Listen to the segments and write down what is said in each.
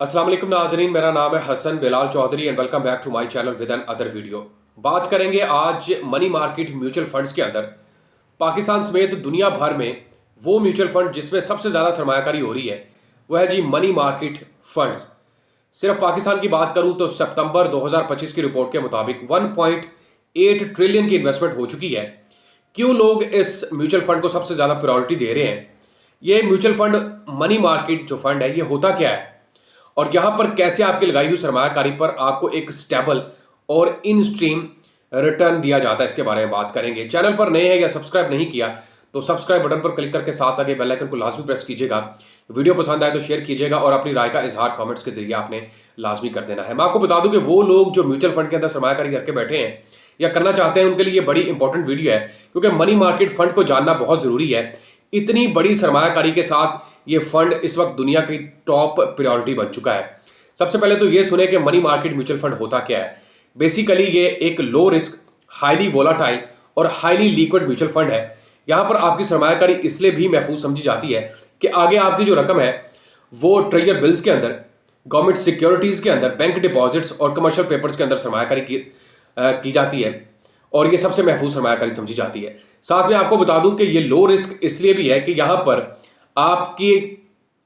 अस्सलाम वालेकुम नाजरीन, मेरा नाम है Hasan Bilal Chaudhary and welcome back to my channel with another video. बात करेंगे आज मनी मार्केट म्यूचुअल फंड्स के अंदर पाकिस्तान समेत दुनिया भर में वो म्यूचुअल फंड जिसमें सबसे ज़्यादा सरमायाकारी हो रही है वो है जी मनी मार्केट फंड्स। सिर्फ पाकिस्तान की बात करूं तो सितंबर 2025 की रिपोर्ट के मुताबिक 1.8 ट्रिलियन की इन्वेस्टमेंट हो चुकी है। क्यों लोग इस म्यूचुअल फंड को सबसे ज़्यादा प्रायोरिटी दे रहे हैं? ये म्यूचुअल फंड मनी मार्केट जो फंड है ये होता क्या है और यहां पर कैसे आपकी लगाई हुई सरमायाकारी पर आपको एक स्टेबल और इन स्ट्रीम रिटर्न दिया जाता है, इसके बारे में बात करेंगे। चैनल पर नए हैं या सब्सक्राइब नहीं किया तो सब्सक्राइब बटन पर क्लिक करके साथ आगे बेल आइकन को लाजमी प्रेस कीजिएगा। वीडियो पसंद आए तो शेयर कीजिएगा और अपनी राय का इजहार कमेंट्स के जरिए आपने लाजमी कर देना है। मैं आपको बता दूं कि वो लोग जो म्यूचुअल फंड के अंदर सरमायाकारी करके बैठे हैं या करना चाहते हैं उनके लिए ये बड़ी इंपॉर्टेंट वीडियो है, क्योंकि मनी मार्केट फंड को जानना बहुत जरूरी है। इतनी बड़ी सरमायाकारी के साथ ये फंड इस वक्त दुनिया की टॉप प्रायोरिटी बन चुका है। सबसे पहले तो ये सुने कि मनी मार्केट म्यूचुअल फंड होता क्या है। बेसिकली ये एक लो रिस्क, हाईली वोलाटाइल और हाईली लिक्विड म्यूचुअल फंड है। यहां पर आपकी सरमायाकारी इसलिए भी महफूज समझी जाती है कि आगे आपकी जो रकम है वो ट्रेजर बिल्स के अंदर, गवर्नमेंट सिक्योरिटीज के अंदर, बैंक डिपॉजिट्स और कमर्शियल पेपर्स के अंदर सरमायाकारी की जाती है और ये सबसे महफूज सरमायाकारी समझी जाती है। साथ में आपको बता दूं कि ये लो रिस्क इसलिए भी है कि यहां पर आपकी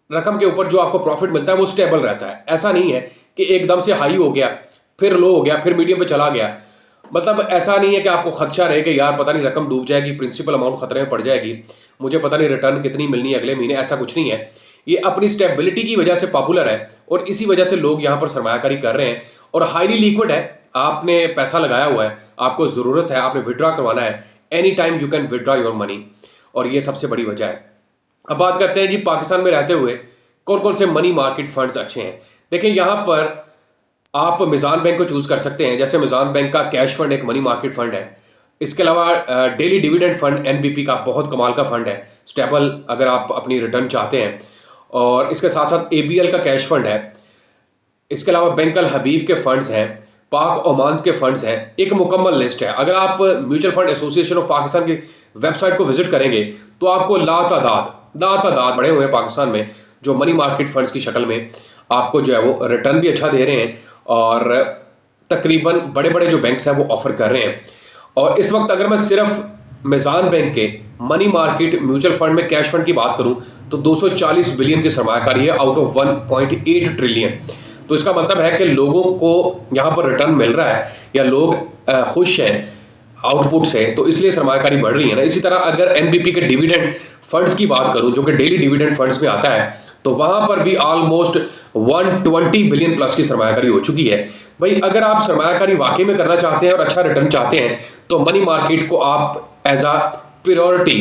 रकम के ऊपर जो आपको प्रॉफिट मिलता है वो स्टेबल रहता है। ऐसा नहीं है कि एकदम से हाई हो गया फिर लो हो गया फिर मीडियम पे चला गया। मतलब ऐसा नहीं है कि आपको खदशा रहे कि यार पता नहीं रकम डूब जाएगी, प्रिंसिपल अमाउंट खतरे में पड़ जाएगी, मुझे पता नहीं रिटर्न कितनी मिलनी है अगले महीने। ऐसा कुछ नहीं है। ये अपनी स्टेबिलिटी की वजह से पॉपुलर है और इसी वजह से लोग यहाँ पर सरमायाकारी कर रहे हैं और हाईली लिक्विड है। आपने पैसा लगाया हुआ है, आपको जरूरत है, आपने विड्रॉ करवाना है, any time you can withdraw your money और ये सबसे बड़ी वजह है। अब बात करते हैं जी पाकिस्तान में रहते हुए कौन कौन से मनी मार्केट फंड्स अच्छे हैं। देखिए यहां पर आप मिजान बैंक को चूज कर सकते हैं। जैसे मिजान बैंक का कैश फंड एक मनी मार्केट फंड है। इसके अलावा डेली डिविडेंड फंड एनबीपी का बहुत कमाल का फंड है, स्टेबल अगर आप अपनी रिटर्न चाहते हैं। और इसके साथ साथ एबीएल का कैश फंड है। इसके अलावा बैंक अल हबीब के फंड्स हैं, पाक ओमान के फंड्स हैं। एक मुकम्मल लिस्ट है। अगर आप mutual fund association of Pakistan की वेबसाइट को विजिट करेंगे तो आपको लातादाद बड़े हुए हैं पाकिस्तान में जो मनी मार्केट फंड्स की शक्ल में आपको जो है वो रिटर्न भी अच्छा दे रहे हैं और तकरीबन बड़े बड़े जो बैंक्स हैं वो ऑफर कर रहे हैं। और इस वक्त अगर मैं सिर्फ मिजान बैंक के मनी मार्केट म्यूचुअल फंड में कैश फंड की बात करूं तो 240 बिलियन की सरमायाकारी है आउट ऑफ 1.8 ट्रिलियन। तो इसका मतलब है कि लोगों को यहाँ पर रिटर्न मिल रहा है या लोग खुश हैं आउटपुट से, तो इसलिए सरमायाकारी बढ़ रही है ना। इसी तरह अगर एनबीपी के डिविडेंड फंड्स की बात करूं जो कि डेली डिविडेंड फंड्स में आता है तो वहां पर भी ऑलमोस्ट 120 बिलियन प्लस की सरमायाकारी हो चुकी है। भाई अगर आप सरमायाकारी वाकई में करना चाहते हैं और अच्छा रिटर्न चाहते हैं तो मनी मार्केट को आप एज अ प्रायोरिटी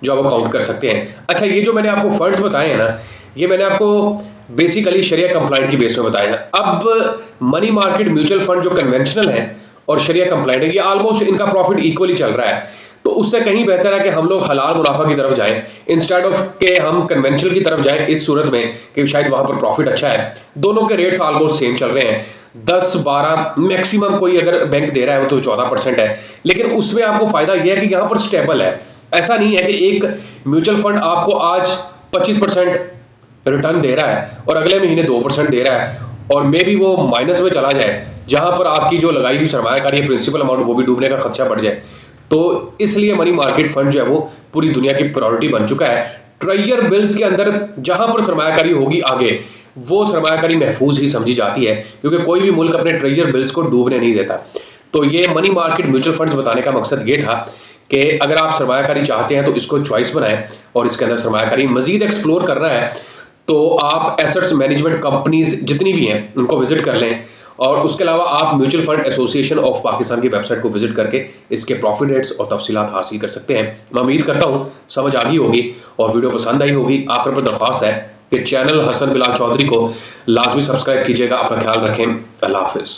जो आप काउंट कर सकते हैं। अच्छा, ये जो मैंने आपको फंड्स बताए हैं ना, ये मैंने आपको बेसिकली शरिया कंप्लाइंट की बेस में बताया है। अब मनी मार्केट म्यूचुअल फंड जो कन्वेंशनल है और शरिया कंप्लाइंट है, ये ऑलमोस्ट इनका प्रॉफिट इक्वली चल रहा है। तो उससे कहीं बेहतर है कि हम लोग हलाल मुनाफा की तरफ जाएं इंस्टेड ऑफ के हम कन्वेंशनल की तरफ जाएं, इस सूरत में कि शायद वहां पर प्रॉफिट अच्छा है। दोनों के रेट्स ऑलमोस्ट सेम चल रहे हैं, 10-12 मैक्सिमम कोई अगर बैंक दे रहा है वो तो 14% है, लेकिन उसमें आपको फायदा यह है कि यहां पर स्टेबल है। ऐसा नहीं है कि एक म्यूचुअल फंड आपको आज 25% रिटर्न दे रहा है और अगले महीने 2% दे रहा है और मे भी वो माइनस में चला जाए, जहां पर आपकी जो लगाई हुई सरमायाकारी प्रिंसिपल अमाउंट वो भी डूबने का खदशा बढ़ जाए। तो इसलिए मनी मार्केट फंड जो है वो पूरी दुनिया की प्रायोरिटी बन चुका है। ट्रेजर बिल्स के अंदर जहां पर सरमायाकारी होगी आगे वो सरमायाकारी महफूज ही समझी जाती है, क्योंकि कोई भी मुल्क अपने ट्रेजर बिल्स को डूबने नहीं देता। तो ये मनी मार्केट म्यूचुअल फंड्स बताने का मकसद ये था कि अगर आप सरमायाकारी चाहते हैं तो इसको चॉइस बनाएं और इसके अंदर सरमायाकारी मजीद एक्सप्लोर करना है तो आप एसेट्स मैनेजमेंट कंपनीज जितनी भी हैं उनको विजिट कर लें। और उसके अलावा आप mutual fund association of Pakistan की वेबसाइट को विजिट करके इसके प्रॉफिट रेट्स और तफसीलात हासिल कर सकते हैं। मैं उम्मीद करता हूं समझ आ गई होगी और वीडियो पसंद आई होगी। आखिर पर दरख्वास्त है कि चैनल हसन बिलाल चौधरी को लाजमी सब्सक्राइब कीजिएगा। अपना ख्याल रखें। अल्लाह हाफिज़।